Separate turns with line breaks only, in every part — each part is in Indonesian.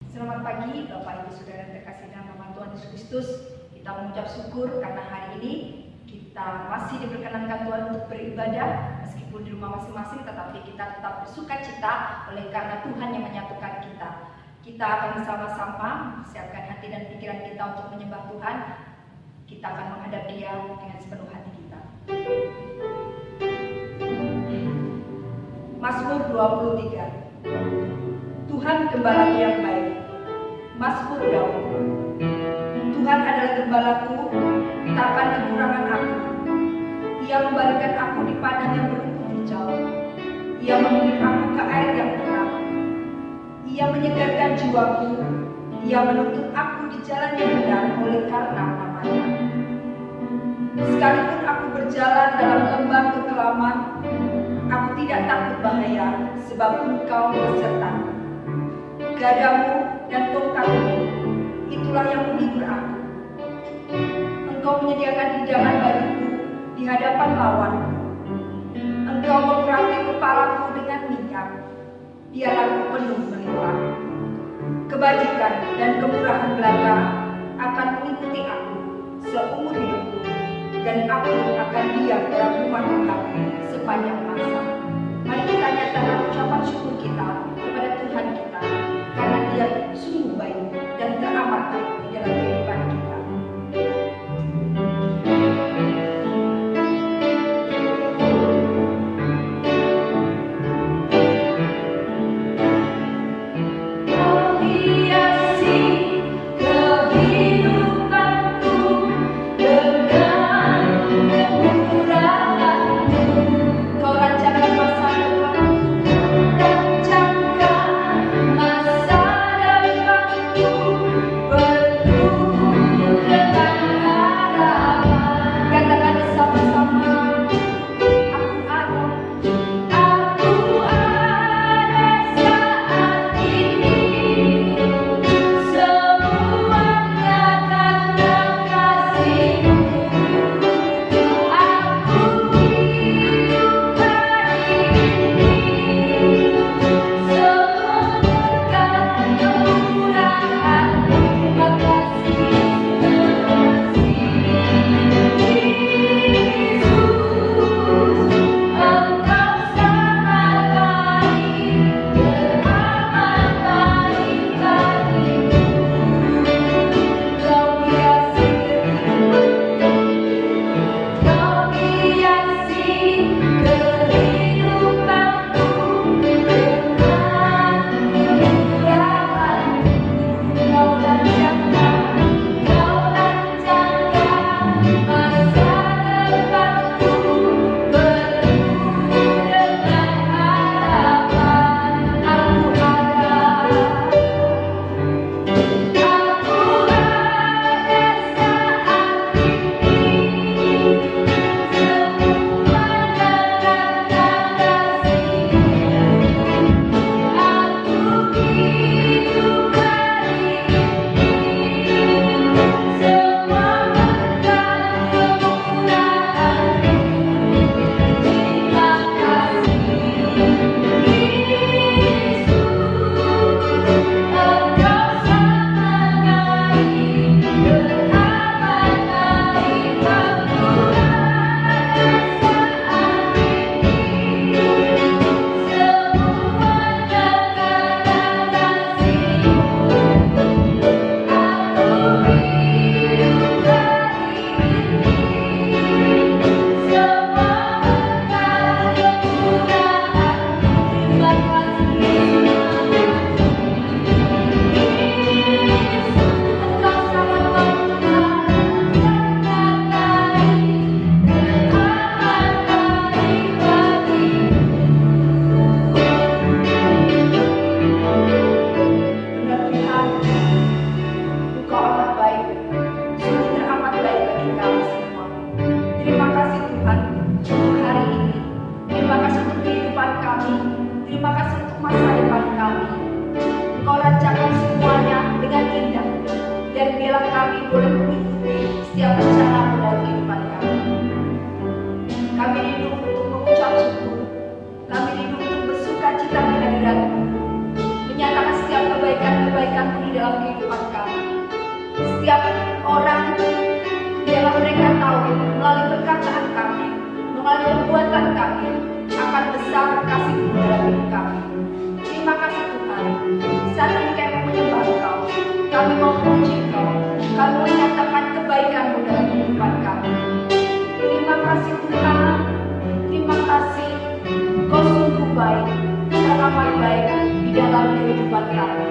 Selamat pagi Bapak Ibu Saudara yang terkasih dalam nama Tuhan Yesus Kristus. Kita mengucap syukur karena hari ini kita masih diperkenankan Tuhan untuk beribadah meskipun di rumah masing-masing, tetapi kita tetap bersuka cita oleh karena Tuhan yang menyatukan kita. Kita akan bersama-sama siapkan hati dan pikiran kita untuk menyembah Tuhan. Kita akan menghadap Dia dengan sepenuh hati kita. Mazmur 23. Tuhan gembalaku yang baik. Mazmur Daud. Tuhan adalah gembalaku, takkan kekurangan aku. Ia membaringkan aku di padang yang berumput hijau. Ia mengirim aku ke air yang tenang. Ia menyegarkan jiwaku. Ia menuntun aku di jalan yang benar oleh karena namanya. Sekalipun aku berjalan dalam lembah kekelaman, aku tidak takut bahaya, sebab Engkau besertaku. Gadamu dan tongkatmu, itulah yang menghibur aku. Engkau menyediakan hidangan bagiku di hadapan lawanku. Engkau mengurapi kepalaku dengan minyak, biarlah penuh melimpah. Kebajikan dan kemurahan belaka akan mengikuti aku seumur hidupku, dan aku akan diam dalam rumah Tuhan sepanjang masa. Mari kita nyatakan ucapan syukur kita kepada Tuhan kita, karena Dia sungguh baik dan teramat baik di dalam kehidupan kita. Menyatakan setiap kebaikan-kebaikan dalam kehidupan kami. Setiap orang biarlah mereka tahu melalui perkataan kami, melalui perbuatan kami akan besar kasih-Mu dalam hidup kami. Terima kasih Tuhan. Saat ini kami menyembah Engkau, kami mau memuji Engkau, kami menyatakan kebaikan-Mu dalam kehidupan kami. Terima kasih Tuhan, terima kasih. Kau sungguh baik dan amat baik di dalam kehidupan kami.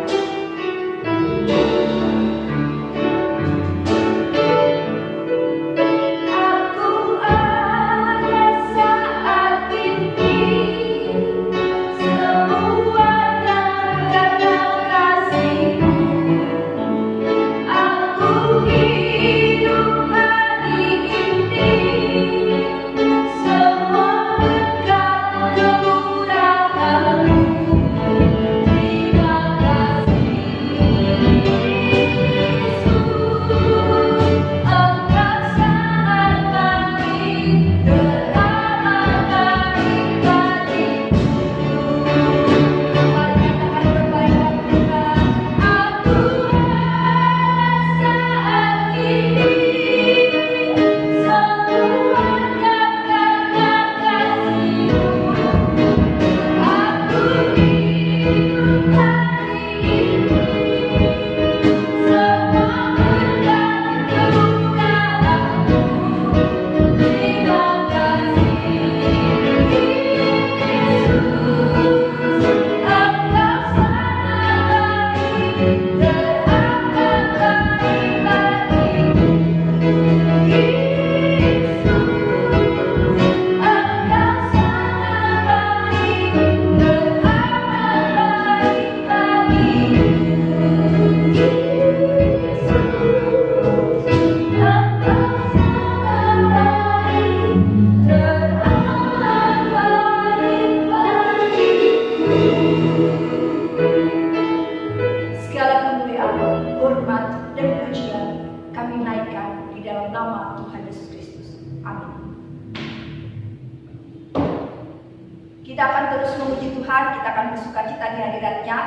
Kita akan terus memuji Tuhan, kita akan bersukacita di hadirat-Nya.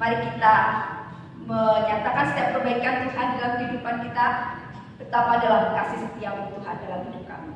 Mari kita menyatakan setiap kebaikan Tuhan dalam kehidupan kita, betapa dalam kasih setia Tuhan dalam hidup kami.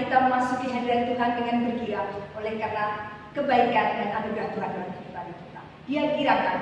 kita memasuki hadirat Tuhan dengan bergirang oleh karena kebaikan dan anugerah Tuhan dalam kehidupan kita. Dia girakan.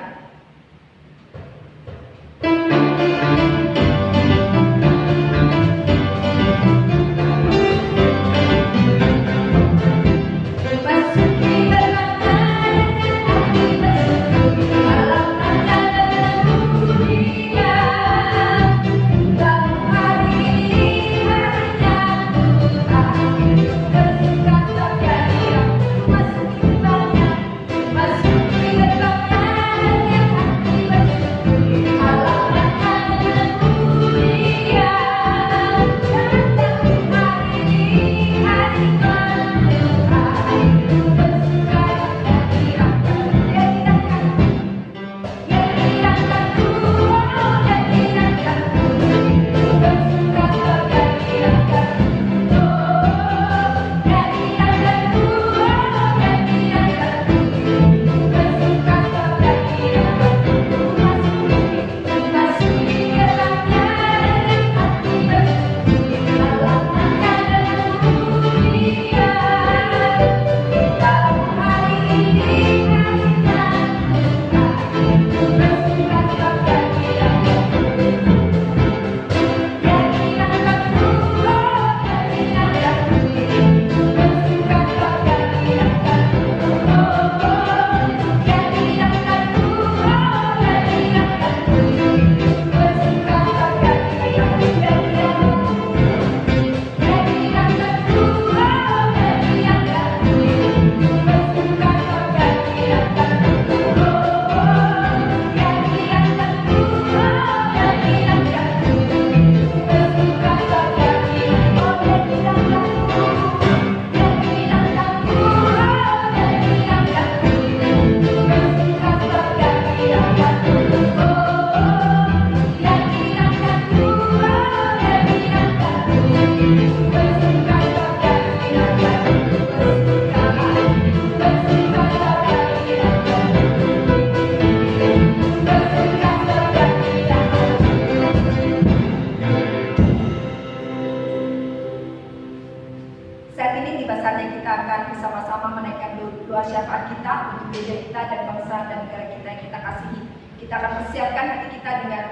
Doa syafaat kita untuk gereja kita dan bangsa dan negara kita yang kita kasihi. Kita akan persiapkan hati kita dengan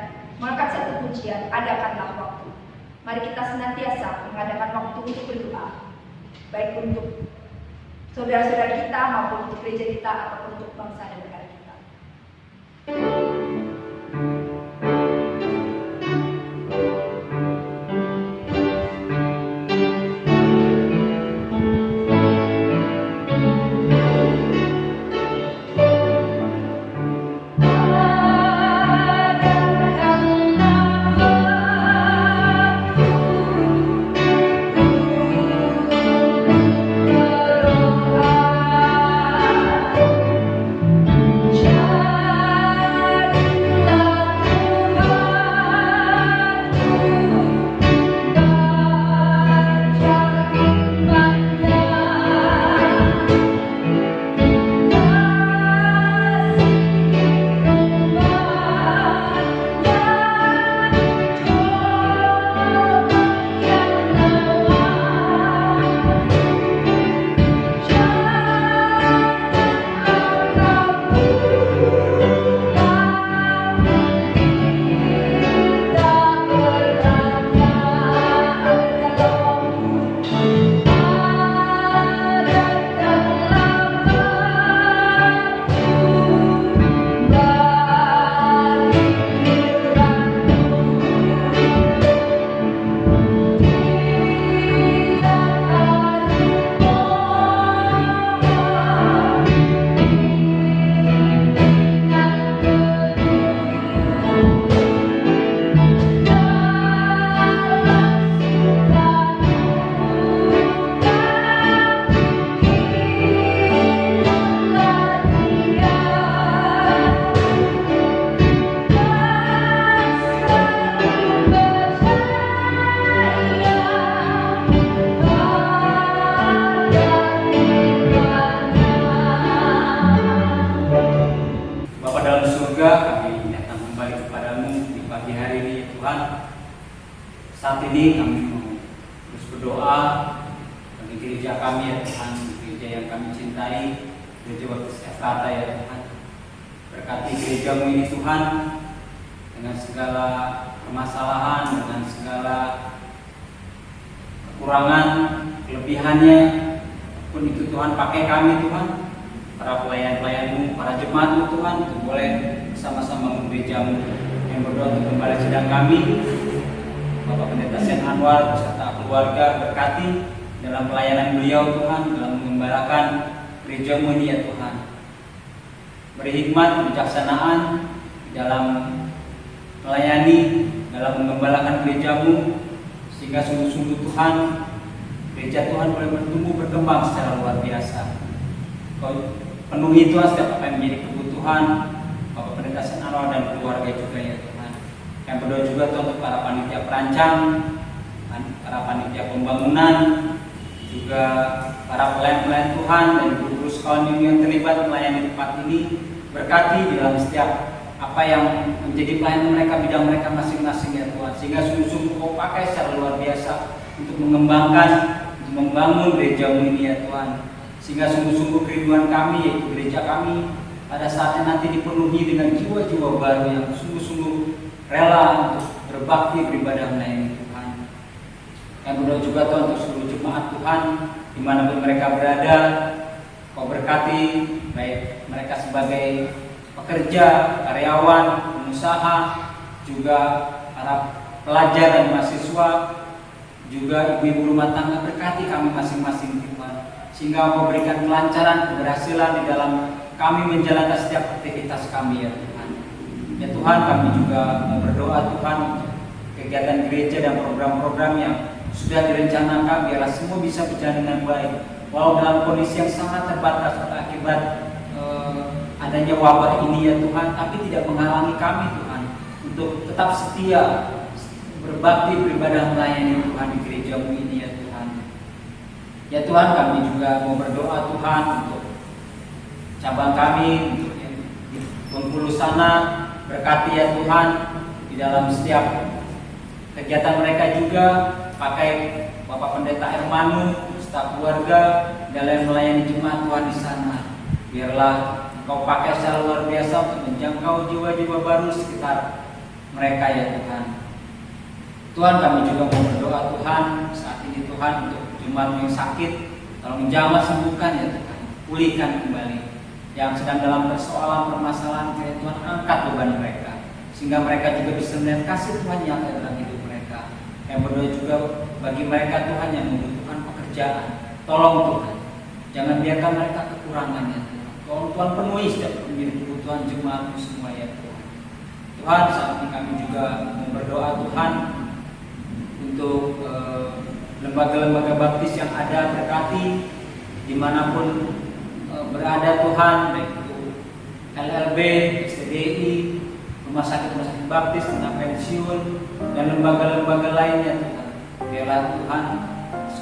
mengangkat satu pujian, adakanlah waktu. Mari kita senantiasa mengadakan waktu untuk berdoa, baik untuk saudara-saudara kita maupun untuk gereja kita ataupun untuk bangsa dan negara kita.
Saat ini kami mau terus berdoa dan gereja kami ya Tuhan, gereja yang kami cintai, gereja Baptis Efrata ya Tuhan. Berkati gereja-Mu ini Tuhan, dengan segala permasalahan, dengan segala kekurangan, kelebihannya pun itu Tuhan, pakai kami Tuhan, para pelayan-pelayan-Mu, para jemaat-Mu Tuhan, untuk boleh bersama-sama gereja-Mu yang berdoa untuk kembali sidang kami. Bapak Pendeta Sen Anwar beserta keluarga berkati dalam pelayanan beliau Tuhan, dalam mengembalakan gereja-Mu ini ya Tuhan. Beri hikmat, kebijaksanaan dalam melayani, dalam mengembalakan gereja-Mu, sehingga sungguh-sungguh Tuhan, gereja Tuhan boleh bertumbuh berkembang secara luar biasa. Kau penuhi Tuhan setiap apa yang menjadi kebutuhan Bapak Pendeta Sen Anwar dan keluarga juga ya Tuhan. Yang berdoa juga Tuhan untuk para panitia perancang, para panitia pembangunan, juga para pelayan-pelayan Tuhan dan guru-guru sekolah minggu yang terlibat melayani tempat ini. Berkati di dalam setiap apa yang menjadi pelayanan mereka, bidang mereka masing-masing ya Tuhan, sehingga sungguh-sungguh Kau pakai secara luar biasa untuk mengembangkan, untuk membangun gereja-Mu ini ya Tuhan, sehingga sungguh-sungguh kerinduan kami, yaitu gereja kami pada saatnya nanti dipenuhi dengan jiwa-jiwa baru yang sungguh-sungguh rela untuk berbakti, beribadah melayani Tuhan. Yang berdoa juga Tuhan untuk seluruh jemaat Tuhan dimanapun mereka berada, Kau berkati, baik mereka sebagai pekerja, karyawan, pengusaha, juga para pelajar dan mahasiswa, juga ibu-ibu rumah tangga. Berkati kami masing-masing Tuhan, sehingga Kau berikan kelancaran, keberhasilan di dalam kami menjalankan setiap aktivitas kami ya Tuhan. Ya Tuhan, kami juga mau berdoa Tuhan untuk kegiatan gereja dan program-program yang sudah direncanakan, biarlah semua bisa berjalan dengan baik. Walau dalam kondisi yang sangat terbatas akibat adanya wabah ini ya Tuhan, tapi tidak menghalangi kami Tuhan untuk tetap setia berbakti, beribadah melayani Tuhan di gereja-Mu ini ya Tuhan. Ya Tuhan, kami juga mau berdoa Tuhan untuk cabang kami, untuk yang di Bengkulu sana. Berkati ya Tuhan di dalam setiap kegiatan mereka juga, pakai Bapak Pendeta Hermanu, staf keluarga dalam melayani jemaat Tuhan di sana. Biarlah Kau pakai secara luar biasa untuk menjangkau jiwa-jiwa baru sekitar mereka ya Tuhan. Tuhan, kami juga mau berdoa Tuhan saat ini Tuhan untuk jemaat yang sakit, tolong jamah sembuhkan ya Tuhan, pulihkan kembali. Yang sedang dalam persoalan permasalahan ya Tuhan, angkat beban mereka, sehingga mereka juga bisa melihat kasih Tuhan nyata dalam hidup mereka. Yang berdoa juga bagi mereka Tuhan yang membutuhkan pekerjaan, tolong Tuhan, jangan biarkan mereka kekurangan ya Tuhan. Tolong Tuhan penuhi setiap kebutuhan jemaat-Mu semua ya Tuhan. Tuhan, saat ini kami juga mau berdoa Tuhan untuk lembaga-lembaga baptis yang ada, berkati dimanapun berada Tuhan, baik itu LLB, STDI, rumah sakit baptis, tentang pensiun, dan lembaga-lembaga lainnya Tuhan. Biarlah Tuhan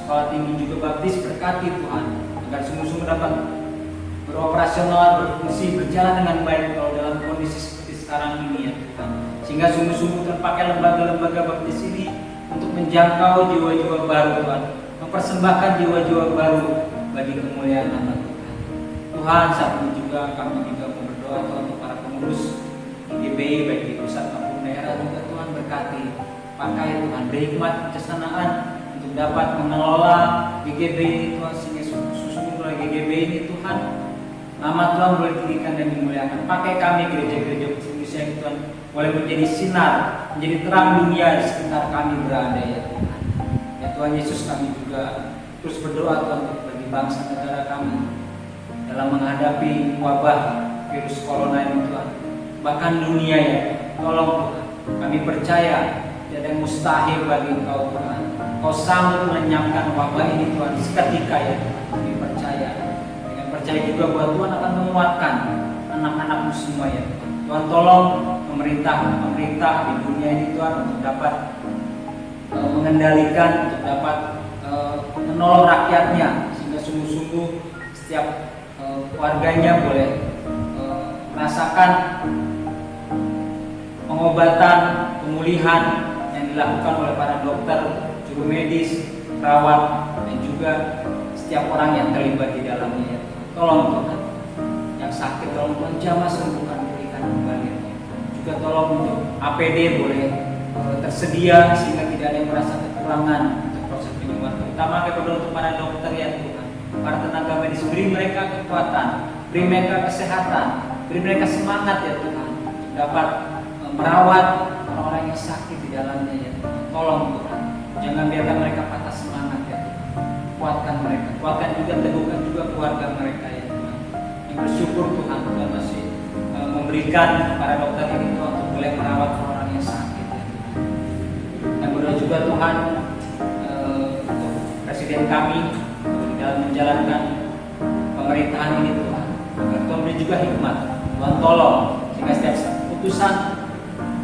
sekolah tinggi juga baptis, berkati Tuhan agar sungguh-sungguh dapat beroperasional, berfungsi, berjalan dengan baik kalau dalam kondisi seperti sekarang ini ya Tuhan. Sehingga sungguh-sungguh terpakai lembaga-lembaga baptis ini untuk menjangkau jiwa-jiwa baru Tuhan, mempersembahkan jiwa-jiwa baru bagi kemuliaan nama Tuhan. Tuhan, saat ini juga kami juga mau berdoa Tuhan untuk para pengurus GBI, baik di pusat maupun daerah juga Tuhan, berkati, pakai Tuhan, beri hikmat kesenangan untuk dapat mengelola GGBI Tuhan, sehingga sungguh-sungguh GGBI ini Tuhan, nama Tuhan boleh ditinggikan dan dimuliakan. Pakai kami gereja-gereja Indonesia ini Tuhan, boleh menjadi sinar, menjadi terang dunia di sekitar kami berada ya Tuhan. Ya Tuhan Yesus, kami juga terus berdoa Tuhan bagi bangsa negara kami dalam menghadapi wabah virus corona ini Tuhan, bahkan dunia ya. Tolong Tuhan, kami percaya tidak ada yang mustahil bagi Engkau Tuhan. Kau sanggup melenyapkan wabah ini Tuhan seketika ya Tuhan. Kami percaya, dengan percaya juga bahwa Tuhan akan menguatkan anak-anak-Mu semua ya Tuhan. Tuhan, tolong pemerintah di dunia ini Tuhan untuk dapat mengendalikan, untuk dapat menolong rakyatnya, sehingga sungguh-sungguh setiap warganya boleh merasakan pengobatan, pemulihan yang dilakukan oleh para dokter, juru medis, perawat, dan juga setiap orang yang terlibat di dalamnya ya Tuhan. Tolong Tuhan, yang sakit tolong Tuhan jamah sembuhkan, pulihkan kembali. Juga tolong untuk APD boleh tersedia sehingga tidak ada yang merasa kekurangan untuk proses penyembuhan. Terutama kepada untuk para dokter ya Tuhan, para tenaga medis, beri mereka kekuatan, beri mereka kesehatan, beri mereka semangat ya Tuhan, dapat merawat orang-orang yang sakit di dalamnya ya Tuhan. Tolong Tuhan, jangan biarkan mereka patah semangat ya Tuhan. Kuatkan mereka, kuatkan juga, teguhkan juga keluarga mereka ya Tuhan. Yang bersyukur Tuhan, Tuhan masih memberikan para dokter ini Tuhan untuk boleh merawat orang yang sakit ya Tuhan. Dan berdoa juga Tuhan untuk Presiden kami dalam menjalankan pemerintahan ini Tuhan, agar Tuhan beri juga hikmat. Tuhan tolong sehingga setiap keputusan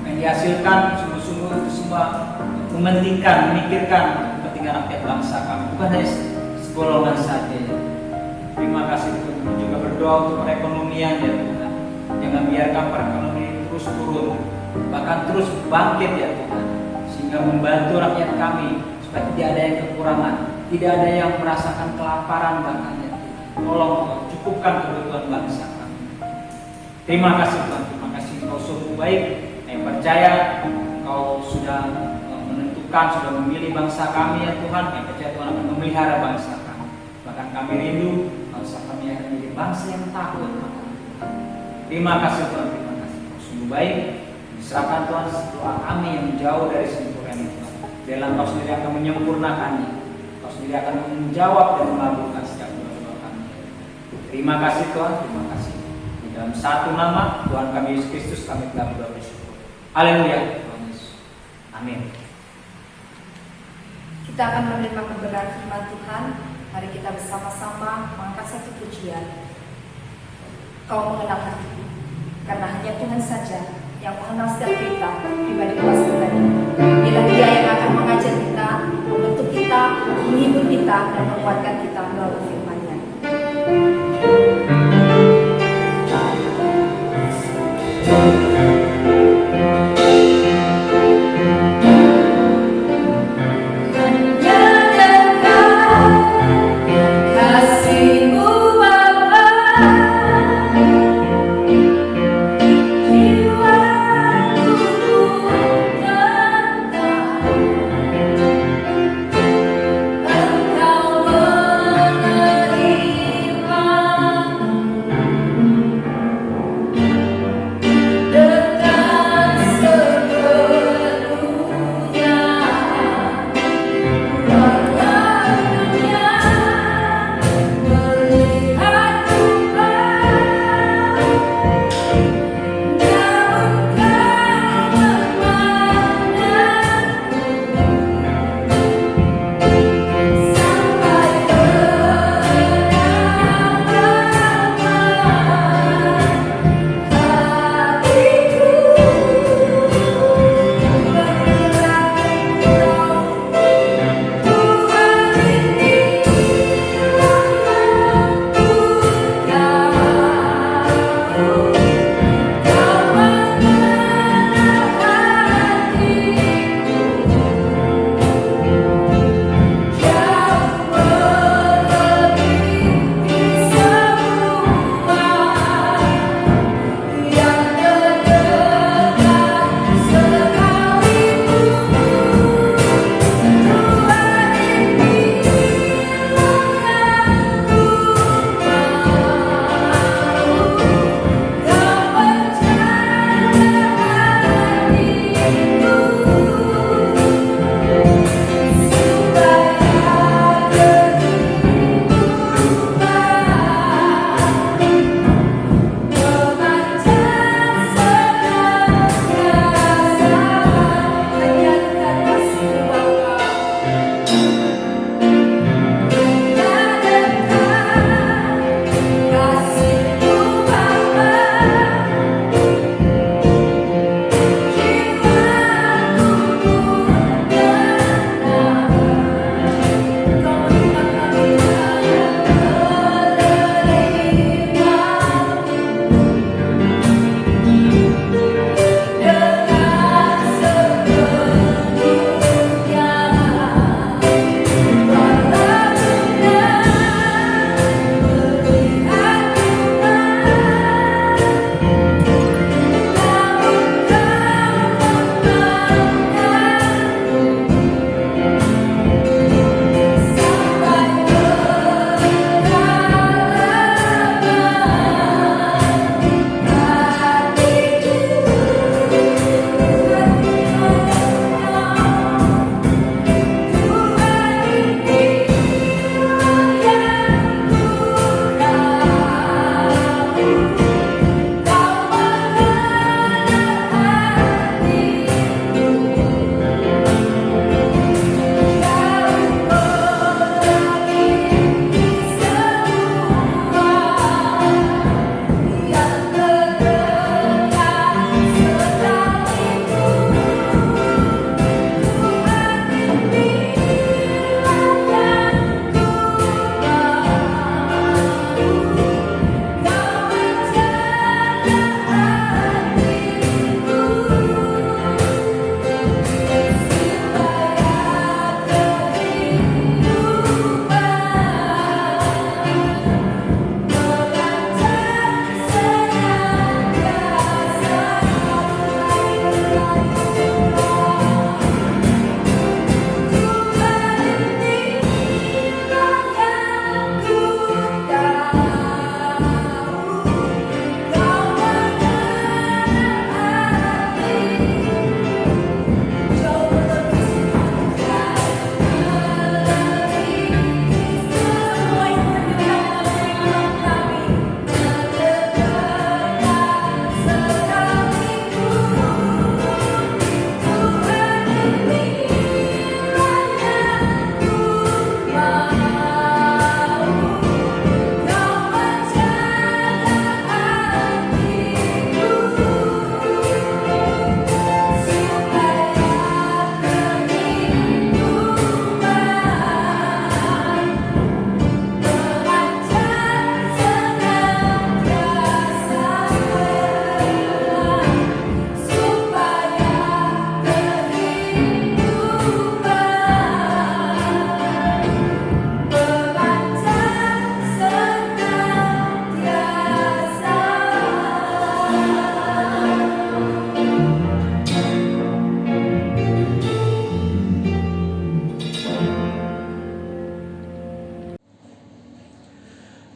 yang dihasilkan sungguh-sungguh itu semua mementingkan, memikirkan kepentingan rakyat bangsa kami, bukan hanya segolongan saja ya. Terima kasih Tuhan. Juga berdoa untuk perekonomian ya Tuhan, jangan biarkan perekonomian terus turun, bahkan terus bangkit ya Tuhan, sehingga membantu rakyat kami supaya tidak ada yang kekurangan, tidak ada yang merasakan kelaparan bahkan ya Tuhan. Tolong Tuhan, cukupkan kebutuhan bangsa kami. Terima kasih Tuhan, terima kasih Engkau sungguh baik. Saya percaya Engkau sudah menentukan, sudah memilih bangsa kami ya Tuhan. Saya percaya Tuhan akan memelihara bangsa kami. Bahkan kami rindu bangsa kami akan menjadi bangsa yang takut akan Tuhan. Terima kasih Tuhan, terima kasih Engkau sungguh baik. Diserahkan Tuhan doa kami yang jauh dari sempurna Tuhan. Dalam Engkau sendiri akan menyempurnakannya. Engkau sendiri akan menjawab dan mengabulkan setiap doa kami. Terima kasih Tuhan, terima kasih. Di dalam satu nama Tuhan kami Yesus Kristus kami telah berdoa bersyukur. Haleluya. Tuhan Yesus. Amin.
Kita akan menerima kebenaran firman Tuhan. Mari kita bersama-sama mengangkat satu pujian. Kau mengenal hatiku, karena hanya Tuhan saja yang mengenal setiap kita pribadi pribadi. Bila Dia yang akan mengajar kita, membentuk kita, menghibur kita, dan menguatkan kita melalui firman-Nya.
Engkau menerima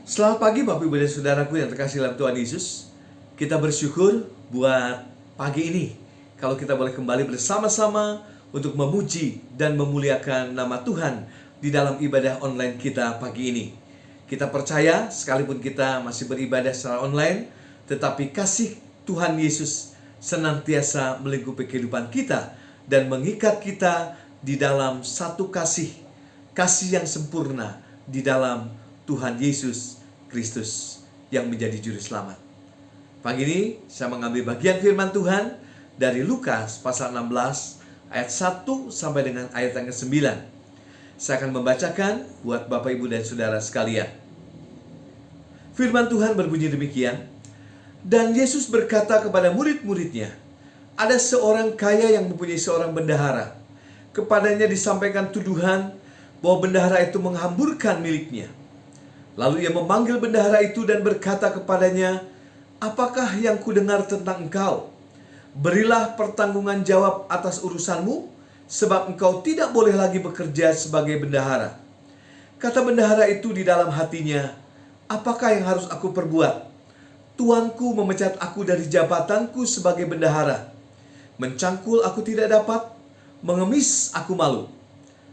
Selamat pagi Bapak Ibu dan Saudaraku yang terkasih dalam Tuhan Yesus. Kita bersyukur buat pagi ini kalau kita boleh kembali bersama-sama untuk memuji dan memuliakan nama Tuhan di dalam ibadah online kita pagi ini. Kita percaya sekalipun kita masih beribadah secara online, tetapi kasih Tuhan Yesus senantiasa melingkupi kehidupan kita dan mengikat kita di dalam satu kasih yang sempurna di dalam Tuhan Yesus Kristus yang menjadi juru selamat. Pagi ini saya mengambil bagian firman Tuhan dari Lukas pasal 16 ayat 1 sampai dengan ayat yang ke-9. Saya akan membacakan buat Bapak Ibu dan Saudara sekalian. Firman Tuhan berbunyi demikian. Dan Yesus berkata kepada murid-muridnya, ada seorang kaya yang mempunyai seorang bendahara. Kepadanya disampaikan tuduhan bahwa bendahara itu menghamburkan miliknya. Lalu ia memanggil bendahara itu dan berkata kepadanya, apakah yang kudengar tentang engkau? Berilah pertanggungan jawab atas urusanmu, sebab engkau tidak boleh lagi bekerja sebagai bendahara. Kata bendahara itu di dalam hatinya, apakah yang harus aku perbuat? Tuanku memecat aku dari jabatanku sebagai bendahara. Mencangkul aku tidak dapat, mengemis aku malu.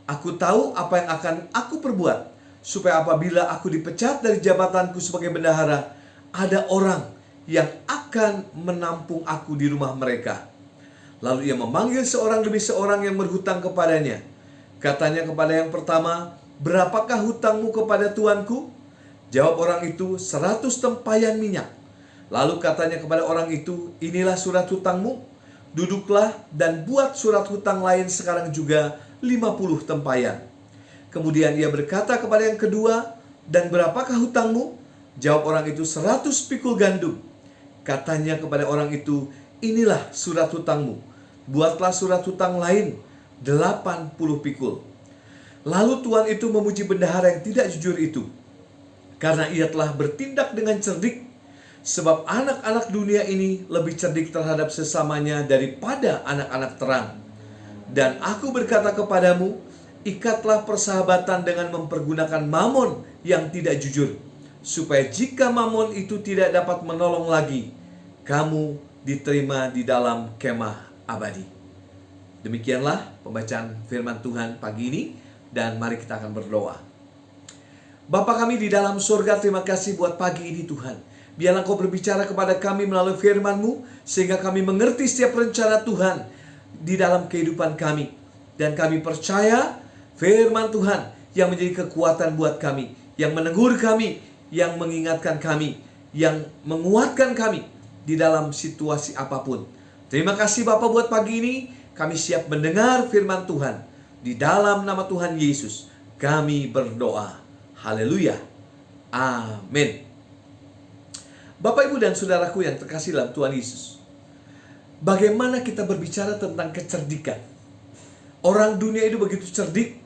Aku tahu apa yang akan aku perbuat, supaya apabila aku dipecat dari jabatanku sebagai bendahara, ada orang yang akan menampung aku di rumah mereka. Lalu ia memanggil seorang demi seorang yang berhutang kepadanya. Katanya kepada yang pertama, berapakah hutangmu kepada tuanku? Jawab orang itu, 100 tempayan minyak. Lalu katanya kepada orang itu, inilah surat hutangmu. Duduklah dan buat surat hutang lain sekarang juga 50 tempayan. Kemudian ia berkata kepada yang kedua, dan berapakah hutangmu? Jawab orang itu, 100 pikul gandum. Katanya kepada orang itu, inilah surat hutangmu. Buatlah surat hutang lain, 80 pikul. Lalu tuan itu memuji bendahara yang tidak jujur itu, karena ia telah bertindak dengan cerdik. Sebab anak-anak dunia ini lebih cerdik terhadap sesamanya daripada anak-anak terang. Dan aku berkata kepadamu, ikatlah persahabatan dengan mempergunakan mamon yang tidak jujur, supaya jika mamon itu tidak dapat menolong lagi, kamu diterima di dalam kemah abadi. Demikianlah pembacaan firman Tuhan pagi ini, dan mari kita akan berdoa. Bapa kami di dalam surga, terima kasih buat pagi ini Tuhan. Biarlah Engkau berbicara kepada kami melalui firman-Mu, sehingga kami mengerti setiap rencana Tuhan di dalam kehidupan kami. Dan kami percaya firman Tuhan yang menjadi kekuatan buat kami, yang menegur kami, yang mengingatkan kami, yang menguatkan kami di dalam situasi apapun. Terima kasih Bapa buat pagi ini, kami siap mendengar firman Tuhan. Di dalam nama Tuhan Yesus kami berdoa. Haleluya. Amin. Bapak, Ibu, dan Saudaraku yang terkasih dalam Tuhan Yesus, bagaimana kita berbicara tentang kecerdikan? Orang dunia itu begitu cerdik,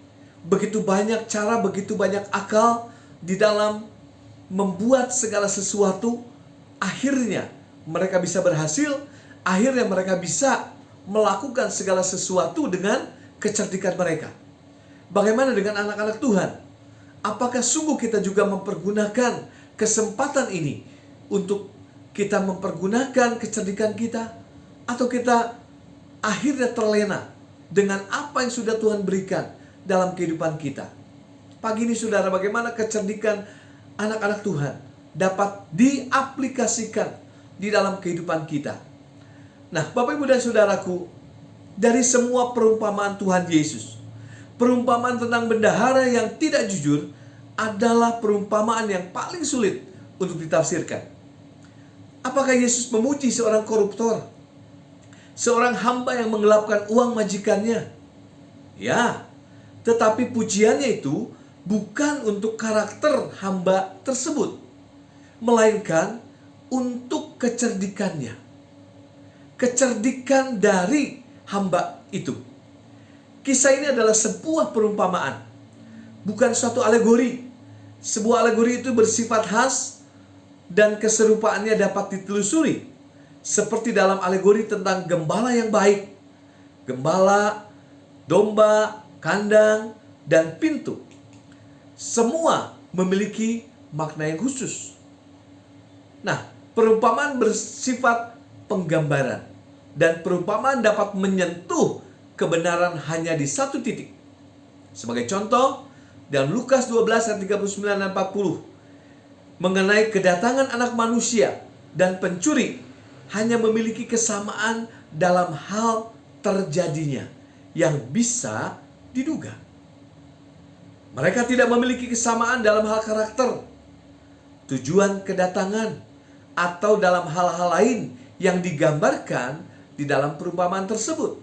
begitu banyak cara, begitu banyak akal di dalam membuat segala sesuatu. Akhirnya mereka bisa berhasil, akhirnya mereka bisa melakukan segala sesuatu dengan kecerdikan mereka. Bagaimana dengan anak-anak Tuhan? Apakah sungguh kita juga mempergunakan kesempatan ini untuk kita mempergunakan kecerdikan kita? Atau kita akhirnya terlena dengan apa yang sudah Tuhan berikan dalam kehidupan kita? Pagi ini saudara, bagaimana kecerdikan anak-anak Tuhan dapat diaplikasikan di dalam kehidupan kita? Nah, Bapak, Ibu, dan Saudaraku, dari semua perumpamaan Tuhan Yesus, perumpamaan tentang bendahara yang tidak jujur adalah perumpamaan yang paling sulit untuk ditafsirkan. Apakah Yesus memuji seorang koruptor? Seorang hamba yang menggelapkan uang majikannya? Ya, tetapi pujiannya itu bukan untuk karakter hamba tersebut, melainkan untuk kecerdikannya. Kecerdikan dari hamba itu. Kisah ini adalah sebuah perumpamaan, bukan suatu alegori. Sebuah alegori itu bersifat khas dan keserupaannya dapat ditelusuri. Seperti dalam alegori tentang gembala yang baik, gembala, domba, kandang, dan pintu. Semua memiliki makna yang khusus. Nah, perumpamaan bersifat penggambaran, dan perumpamaan dapat menyentuh kebenaran hanya di satu titik. Sebagai contoh, dalam Lukas 12 ayat 39 dan 40, mengenai kedatangan anak manusia dan pencuri hanya memiliki kesamaan dalam hal terjadinya yang bisa diduga. Mereka tidak memiliki kesamaan dalam hal karakter, tujuan kedatangan, atau dalam hal-hal lain yang digambarkan di dalam perumpamaan tersebut.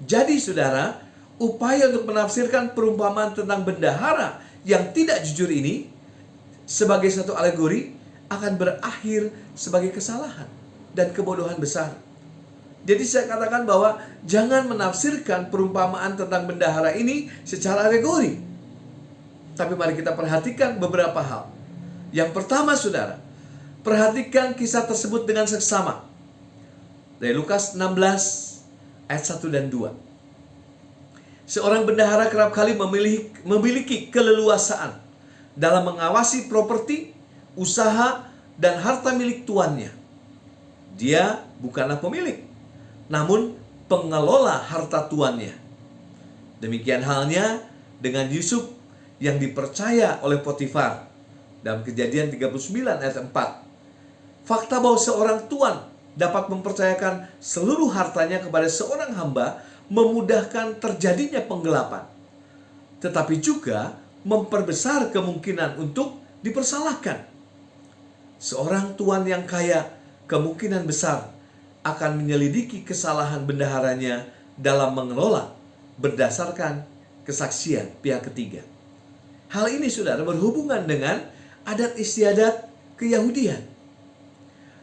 Jadi saudara, upaya untuk menafsirkan perumpamaan tentang bendahara yang tidak jujur ini sebagai satu alegori akan berakhir sebagai kesalahan dan kebodohan besar. Jadi saya katakan bahwa jangan menafsirkan perumpamaan tentang bendahara ini secara alegori. Tapi mari kita perhatikan beberapa hal. Yang pertama saudara, perhatikan kisah tersebut dengan seksama. Dari Lukas 16 ayat 1 dan 2. Seorang bendahara kerap kali memiliki keleluasaan dalam mengawasi properti, usaha, dan harta milik tuannya. Dia bukanlah pemilik, namun pengelola harta tuannya. Demikian halnya dengan Yusuf yang dipercaya oleh Potifar dalam Kejadian 39 ayat 4. Fakta bahwa seorang tuan dapat mempercayakan seluruh hartanya kepada seorang hamba memudahkan terjadinya penggelapan, tetapi juga memperbesar kemungkinan untuk dipersalahkan. Seorang tuan yang kaya kemungkinan besar akan menyelidiki kesalahan bendaharanya dalam mengelola berdasarkan kesaksian pihak ketiga. Hal ini saudara berhubungan dengan adat istiadat Keyahudian,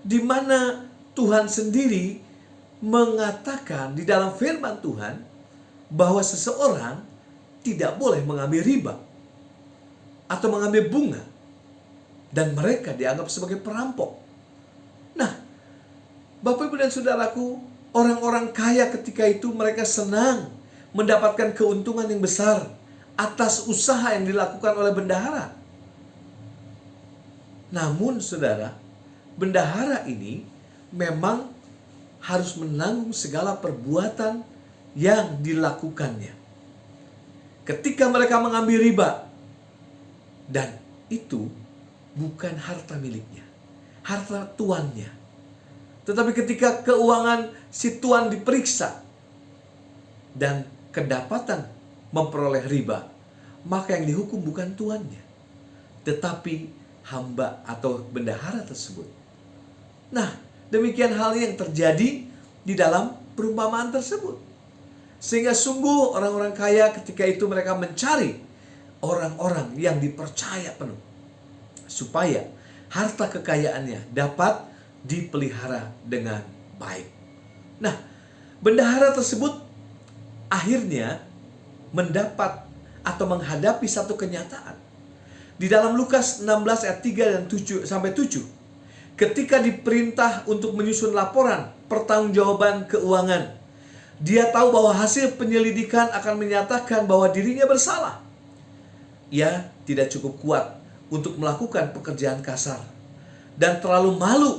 di mana Tuhan sendiri mengatakan di dalam firman Tuhan bahwa seseorang tidak boleh mengambil riba atau mengambil bunga, dan mereka dianggap sebagai perampok. Nah, Bapak Ibu dan Saudaraku, orang-orang kaya ketika itu mereka senang mendapatkan keuntungan yang besar atas usaha yang dilakukan oleh bendahara. Namun saudara, bendahara ini memang harus menanggung segala perbuatan yang dilakukannya ketika mereka mengambil riba, dan itu bukan harta miliknya, harta tuannya. Tetapi ketika keuangan si tuan diperiksa dan kedapatan memperoleh riba, maka yang dihukum bukan tuannya, tetapi hamba atau bendahara tersebut. Nah, demikian halnya yang terjadi di dalam perumpamaan tersebut. Sehingga sungguh orang-orang kaya ketika itu mereka mencari orang-orang yang dipercaya penuh, supaya harta kekayaannya dapat dipelihara dengan baik. Nah, bendahara tersebut akhirnya mendapat atau menghadapi satu kenyataan. Di dalam Lukas 16 ayat 3 dan 7 sampai 7, ketika diperintah untuk menyusun laporan pertanggungjawaban keuangan, dia tahu bahwa hasil penyelidikan akan menyatakan bahwa dirinya bersalah. Ia tidak cukup kuat untuk melakukan pekerjaan kasar dan terlalu malu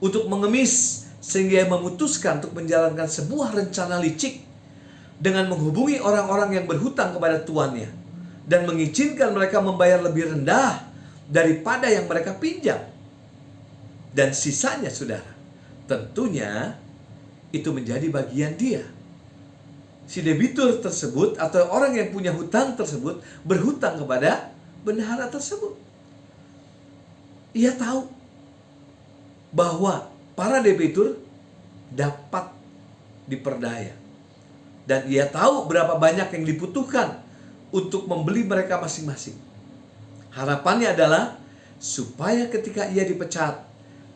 untuk mengemis, sehingga ia memutuskan untuk menjalankan sebuah rencana licik dengan menghubungi orang-orang yang berhutang kepada tuannya dan mengizinkan mereka membayar lebih rendah daripada yang mereka pinjam. Dan sisanya saudara, tentunya itu menjadi bagian dia. Si debitur tersebut atau orang yang punya hutang tersebut berhutang kepada bendahara tersebut. Ia tahu bahwa para debitur dapat diperdaya, dan ia tahu berapa banyak yang dibutuhkan untuk membeli mereka masing-masing. Harapannya adalah supaya ketika ia dipecat,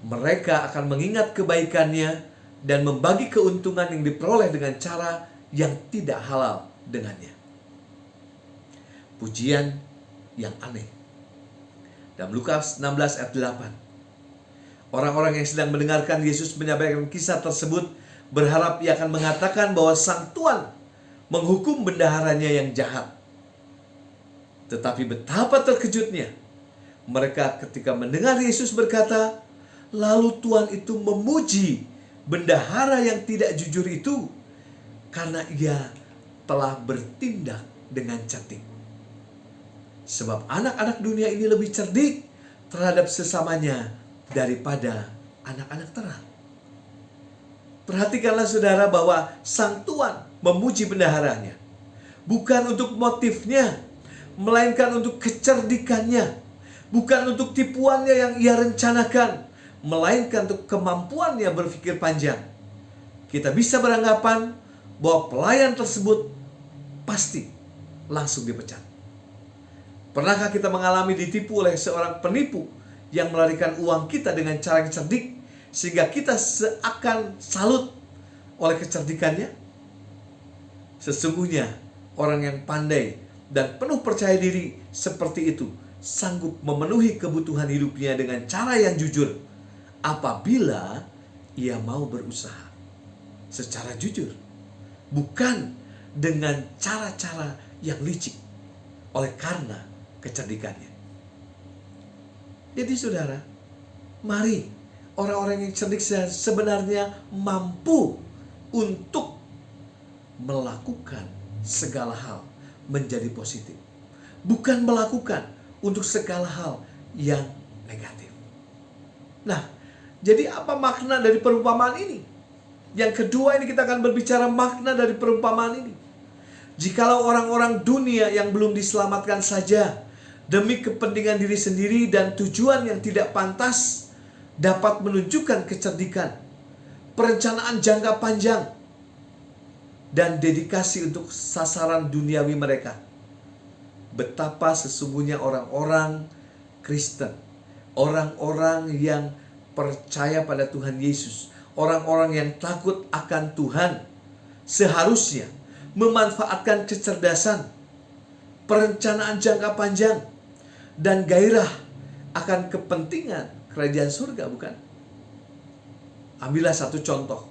mereka akan mengingat kebaikannya dan membagi keuntungan yang diperoleh dengan cara yang tidak halal dengannya. Pujian yang aneh. Dalam Lukas 16 ayat 8. Orang-orang yang sedang mendengarkan Yesus menyampaikan kisah tersebut berharap ia akan mengatakan bahwa sang tuan menghukum bendaharanya yang jahat. Tetapi betapa terkejutnya Mereka ketika mendengar Yesus berkata, lalu Tuhan itu memuji bendahara yang tidak jujur itu karena ia telah bertindak dengan cerdik. Sebab anak-anak dunia ini lebih cerdik terhadap sesamanya daripada anak-anak terang. Perhatikanlah saudara bahwa sang Tuhan memuji bendaharanya bukan untuk motifnya, melainkan untuk kecerdikannya, bukan untuk tipuannya yang ia rencanakan, melainkan untuk kemampuannya berpikir panjang. Kita bisa beranggapan bahwa pelayan tersebut pasti langsung dipecat. Pernahkah kita mengalami ditipu oleh seorang penipu yang melarikan uang kita dengan cara yang cerdik, sehingga kita seakan salut oleh kecerdikannya? Sesungguhnya orang yang pandai dan penuh percaya diri seperti itu sanggup memenuhi kebutuhan hidupnya dengan cara yang jujur apabila ia mau berusaha secara jujur, bukan dengan cara-cara yang licik oleh karena kecerdikannya. Jadi saudara, mari orang-orang yang cerdik sebenarnya mampu untuk melakukan segala hal menjadi positif, bukan melakukan untuk segala hal yang negatif. Nah, jadi apa makna dari perumpamaan ini? Yang kedua, ini kita akan berbicara makna dari perumpamaan ini. Jikalau orang-orang dunia yang belum diselamatkan saja demi kepentingan diri sendiri dan tujuan yang tidak pantas dapat menunjukkan kecerdikan, perencanaan jangka panjang, dan dedikasi untuk sasaran duniawi mereka, betapa sesungguhnya orang-orang Kristen, orang-orang yang percaya pada Tuhan Yesus, orang-orang yang takut akan Tuhan, seharusnya memanfaatkan kecerdasan, perencanaan jangka panjang, dan gairah akan kepentingan kerajaan surga, bukan? Ambillah satu contoh.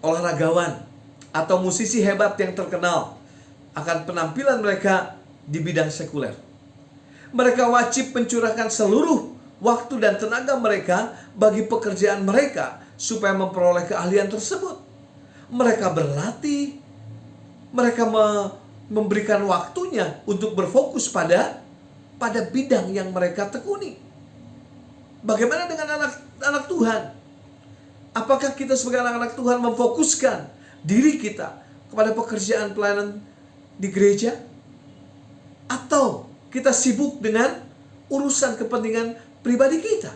Olahragawan atau musisi hebat yang terkenal akan penampilan mereka di bidang sekuler. Mereka wajib mencurahkan seluruh waktu dan tenaga mereka bagi pekerjaan mereka supaya memperoleh keahlian tersebut. Mereka berlatih, mereka memberikan waktunya untuk berfokus pada bidang yang mereka tekuni. Bagaimana dengan anak-anak Tuhan? Apakah kita sebagai anak-anak Tuhan memfokuskan diri kita kepada pekerjaan pelayanan di gereja? Atau kita sibuk dengan urusan kepentingan pribadi kita?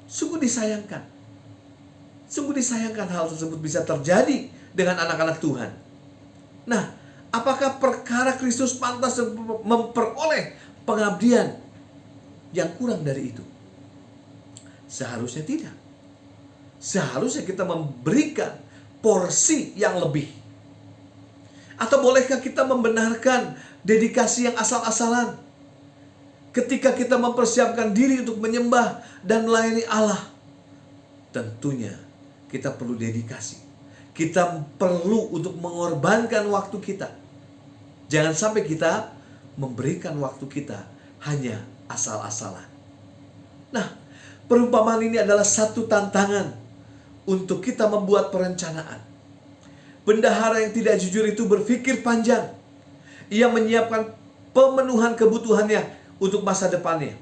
Sungguh disayangkan. Sungguh disayangkan hal tersebut bisa terjadi dengan anak-anak Tuhan. Nah, apakah perkara Kristus pantas memperoleh pengabdian yang kurang dari itu? Seharusnya tidak. Seharusnya kita memberikan porsi yang lebih. Atau bolehkah kita membenarkan dedikasi yang asal-asalan ketika kita mempersiapkan diri untuk menyembah dan melayani Allah? Tentunya kita perlu dedikasi. Kita perlu untuk mengorbankan waktu kita. Jangan sampai kita memberikan waktu kita hanya asal-asalan. Nah, perumpamaan ini adalah satu tantangan untuk kita membuat perencanaan. Bendahara yang tidak jujur itu berpikir panjang. Ia menyiapkan pemenuhan kebutuhannya untuk masa depannya.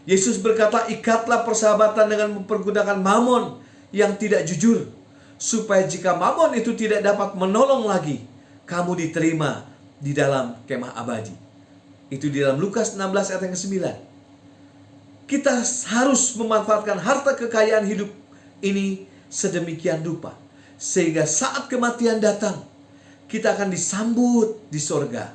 Yesus berkata, ikatlah persahabatan dengan mempergunakan mamon yang tidak jujur, supaya jika mamon itu tidak dapat menolong lagi, kamu diterima di dalam kemah abadi. Itu di dalam Lukas 16 ayat yang ke-9. Kita harus memanfaatkan harta kekayaan hidup ini sedemikian rupa, sehingga saat kematian datang, kita akan disambut di sorga.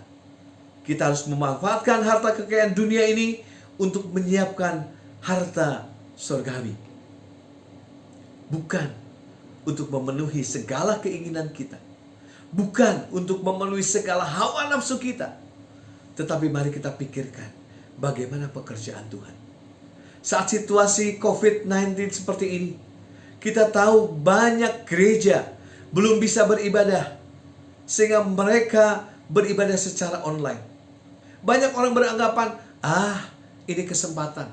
Kita harus memanfaatkan harta kekayaan dunia ini untuk menyiapkan harta sorgawi, bukan untuk memenuhi segala keinginan kita, bukan untuk memenuhi segala hawa nafsu kita. Tetapi mari kita pikirkan bagaimana pekerjaan Tuhan. Saat situasi COVID-19 seperti ini, kita tahu banyak gereja belum bisa beribadah, sehingga mereka beribadah secara online. Banyak orang beranggapan, ini kesempatan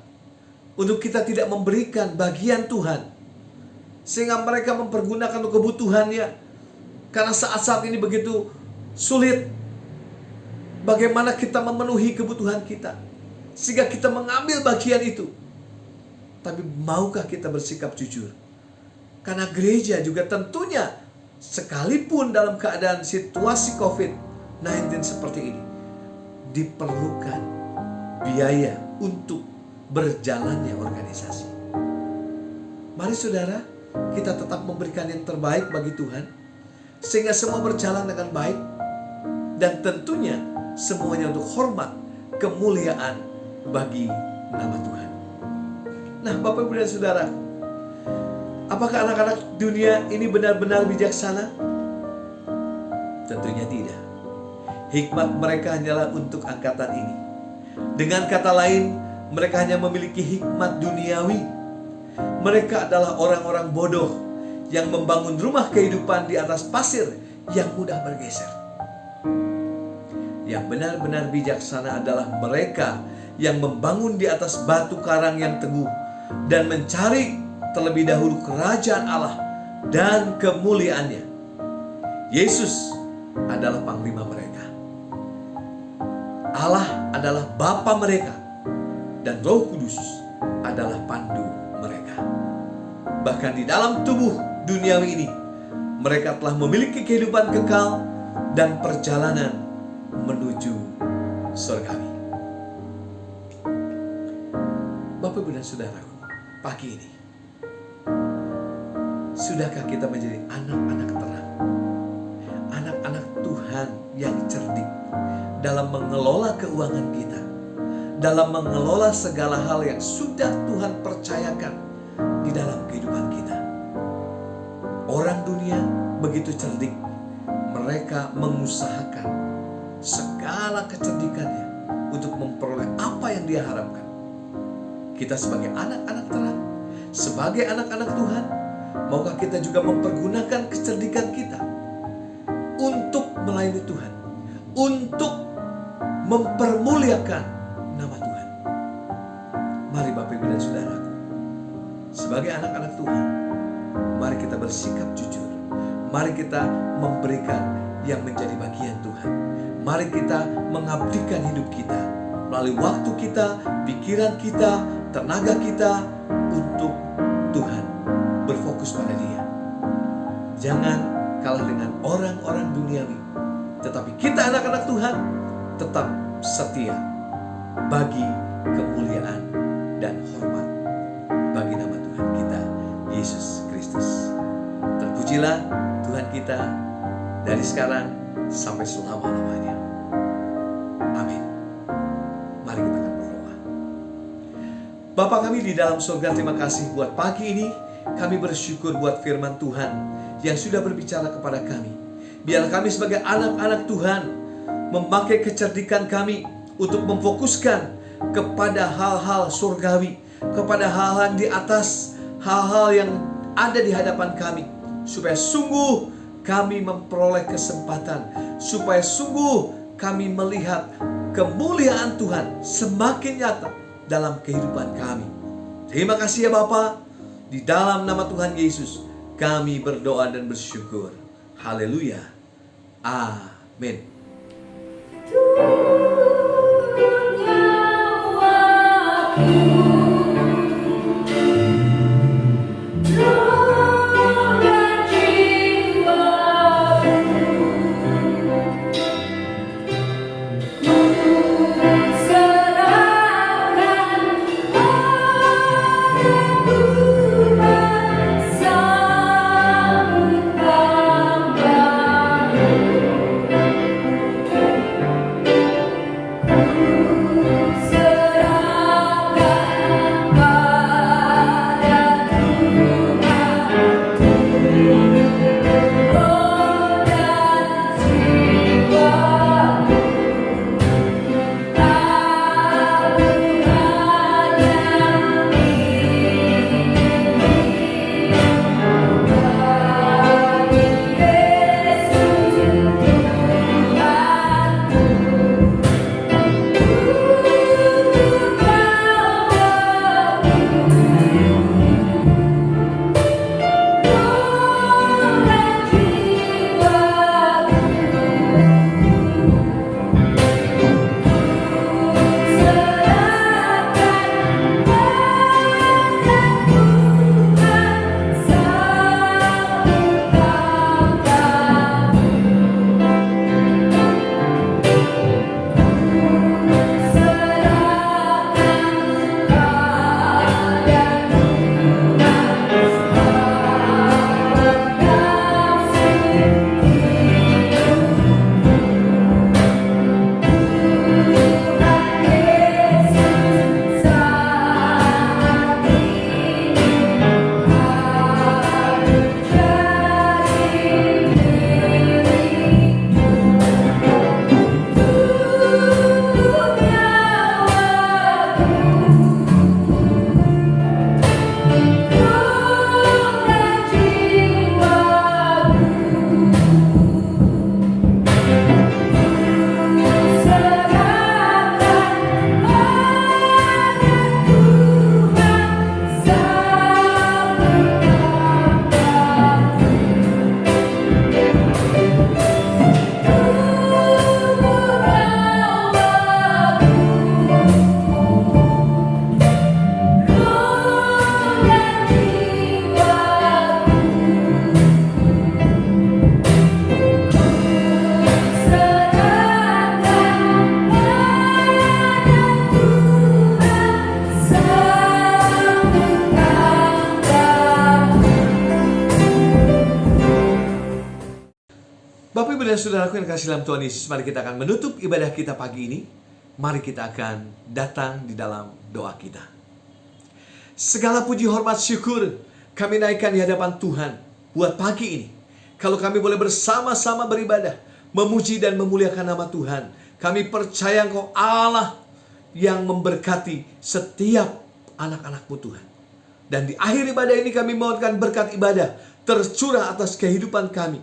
untuk kita tidak memberikan bagian Tuhan, sehingga mereka mempergunakan untuk kebutuhannya. Karena saat-saat ini begitu sulit bagaimana kita memenuhi kebutuhan kita, sehingga kita mengambil bagian itu. Tapi maukah kita bersikap jujur? Karena gereja juga tentunya, sekalipun dalam keadaan situasi COVID-19 seperti ini, diperlukan biaya untuk berjalannya organisasi. Mari saudara, kita tetap memberikan yang terbaik bagi Tuhan, sehingga semua berjalan dengan baik, dan tentunya semuanya untuk hormat, kemuliaan bagi nama Tuhan. Nah, Bapak Ibu dan Saudara, apakah anak-anak dunia ini benar-benar bijaksana? Tentunya tidak. Hikmat mereka hanyalah untuk angkatan ini. Dengan kata lain, mereka hanya memiliki hikmat duniawi. Mereka adalah orang-orang bodoh yang membangun rumah kehidupan di atas pasir yang mudah bergeser. Yang benar-benar bijaksana adalah mereka yang membangun di atas batu karang yang teguh dan mencari terlebih dahulu kerajaan Allah dan kemuliaannya. Yesus adalah panglima mereka. Allah adalah Bapa mereka, dan Roh Kudus adalah pandu mereka. Bahkan di dalam tubuh duniawi ini, mereka telah memiliki kehidupan kekal dan perjalanan menuju surgawi. Bapak, Ibu dan Saudaraku, pagi ini, sudahkah kita menjadi anak-anak terang, anak-anak Tuhan yang cerdik dalam mengelola keuangan kita, dalam mengelola segala hal yang sudah Tuhan percayakan di dalam kehidupan kita? Orang dunia begitu cerdik, mereka mengusahakan segala kecerdikannya untuk memperoleh apa yang dia harapkan. Kita sebagai anak-anak terang, sebagai anak-anak Tuhan, maukah kita juga mempergunakan kecerdikan kita untuk melayani Tuhan, untuk mempermuliakan nama Tuhan? Mari Bapak Ibu dan Saudaraku, sebagai anak-anak Tuhan, mari kita bersikap jujur. Mari kita memberikan yang menjadi bagian Tuhan. Mari kita mengabdikan hidup kita melalui waktu kita, pikiran kita, tenaga kita untuk Tuhan. Berfokus pada Dia. Jangan kalah dengan orang-orang duniawi, tetapi kita anak-anak Tuhan tetap setia bagi kemuliaan dan hormat bagi nama Tuhan kita, Yesus Kristus. Terpujilah Tuhan kita dari sekarang sampai selama-lamanya. Amin. Mari kita akan berdoa. Bapa kami di dalam surga, terima kasih buat pagi ini. Kami bersyukur buat firman Tuhan yang sudah berbicara kepada kami. Biarlah kami sebagai anak-anak Tuhan memakai kecerdikan kami untuk memfokuskan kepada hal-hal surgawi, kepada hal-hal di atas, hal-hal yang ada di hadapan kami, supaya sungguh kami memperoleh kesempatan, supaya sungguh kami melihat kemuliaan Tuhan semakin nyata dalam kehidupan kami. Terima kasih ya Bapa. Di dalam nama Tuhan Yesus kami berdoa dan bersyukur. Haleluya. Amin. dan saudaraku yang kasih dalam Tuhan Yesus, mari kita akan menutup ibadah kita pagi ini. Mari kita akan datang di dalam doa kita. Segala puji, hormat, syukur kami naikkan di hadapan Tuhan buat pagi ini. Kalau kami boleh bersama-sama beribadah, memuji dan memuliakan nama Tuhan. Kami percaya Engkau Allah yang memberkati setiap anak-anak-Mu Tuhan. Dan di akhir ibadah ini kami mohonkan berkat ibadah tercurah atas kehidupan kami.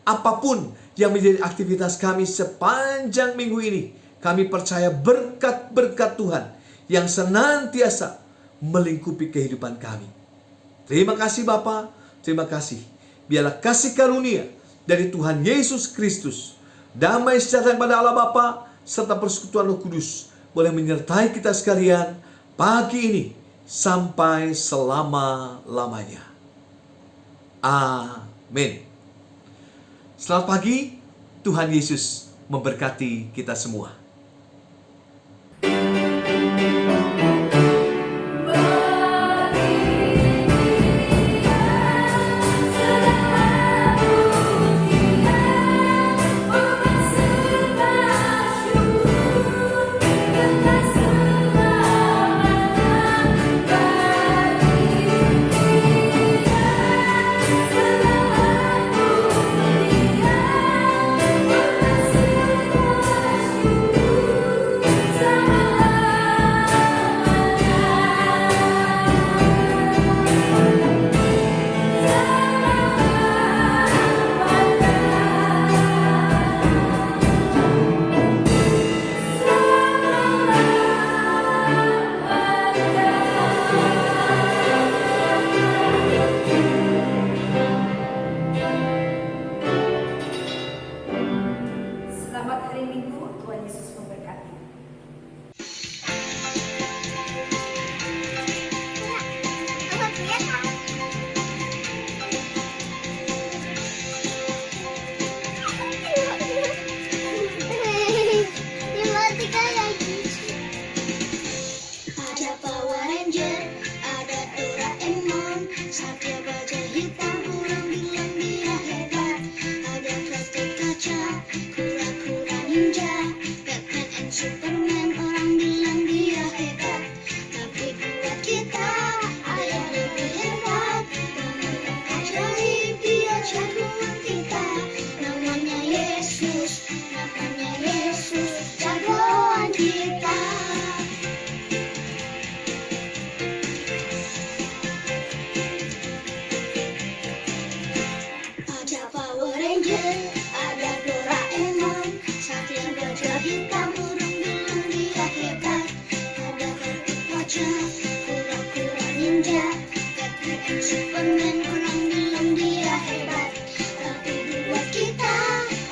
Apapun yang menjadi aktivitas kami sepanjang minggu ini, kami percaya berkat-berkat Tuhan yang senantiasa melingkupi kehidupan kami. Terima kasih Bapa, terima kasih. Biarlah kasih karunia dari Tuhan Yesus Kristus, damai sejahtera pada Allah Bapa, serta persekutuan Roh Kudus boleh menyertai kita sekalian pagi ini sampai selama-lamanya. Amin. Selamat pagi, Tuhan Yesus memberkati kita semua.
Selamat hari Minggu, Tuhan Yesus memberkati.
Ada Power Ranger, ada Doraemon, Satria Baja Hitam, orang bilang dia hebat. Ada plastik kaca, kura-kura ninja, Batman and Superman, orang bilang dia hebat. Tapi buat kita, ada yang lebih hebat. Namanya ajaib, dia jagoan kita. Namanya Yesus, jagoan kita. Ada Power Ranger, ada Doraemon, Satria Baja Hitam, orang bilang dia hebat. Ada kartu kaca, kura-kura ninja, Batman and Superman, orang bilang dia hebat. Tapi buat kita,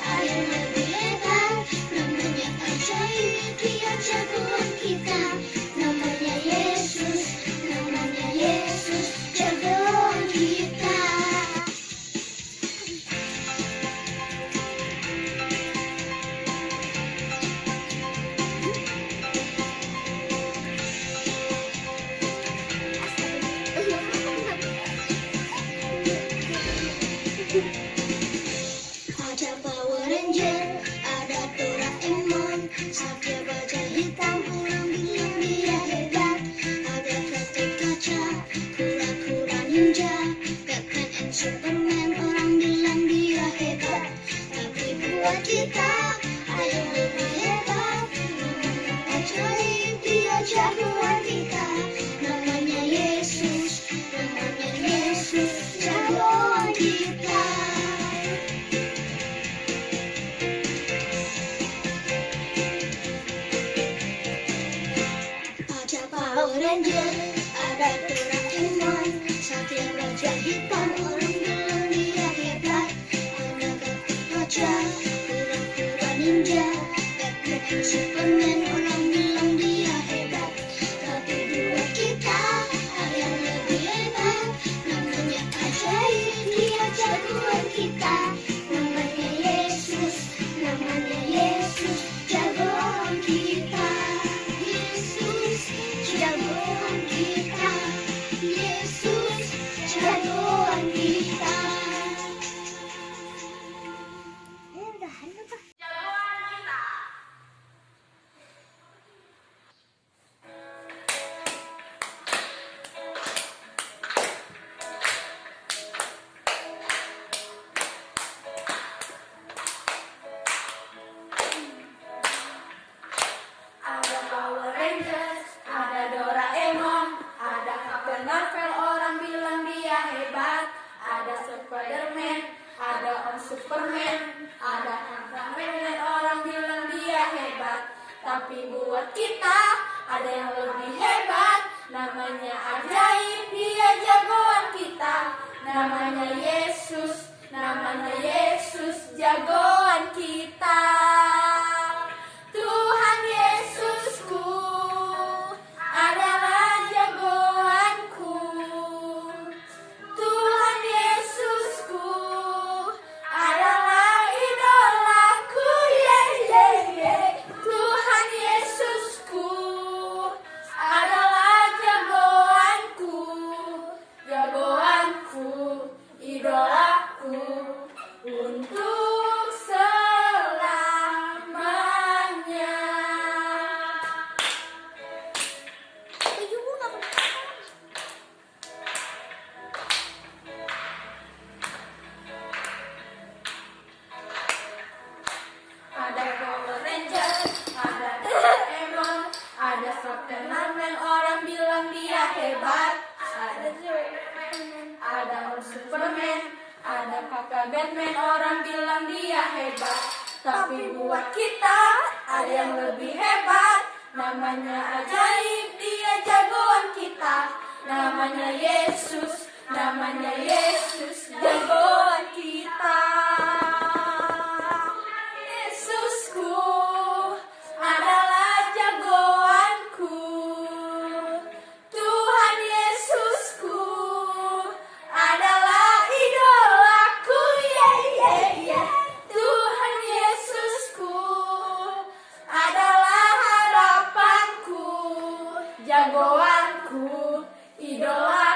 ada yang lebih hebat. Namanya ajaib, dia jagoan kita. Namanya Yesus, jagoan kita. Ada Power Ranger, ada Doraemon, Satria Baja Hitam, orang bilang dia hebat. Ada plastik kaca, kura-kura ninja, Batman and Superman, orang bilang dia hebat. Tapi buat kita, ada yang lebih hebat. Namanya ajaib, dia jagoan kita. Namanya Yesus, jagoan kita. Ada Power Ranger, ada Doraemon, Satria Baja Hitam, orang bilang dia hebat. Ada kartu kaca, kura-kura ninja, Batman and Superman, orang bilang dia hebat. Tapi buat kita, ada yang lebih hebat. Namanya ajaib, dia jagoan kita. Namanya Yesus, jagoan kita. Yesus, jagoan kita. Yesus, jagoan kita.
Superman, orang bilang dia hebat. Ada Superman, ada kakak Batman, orang bilang dia hebat. Tapi buat kita ada yang lebih hebat. Namanya ajaib, dia jagoan kita. Namanya Yesus, jagoan kita. Yesusku adalah jagoanku. Tuhan Yesusku adalah idolaku. Tuhan Yesusku adalah harapanku, jagoanku, idolaku.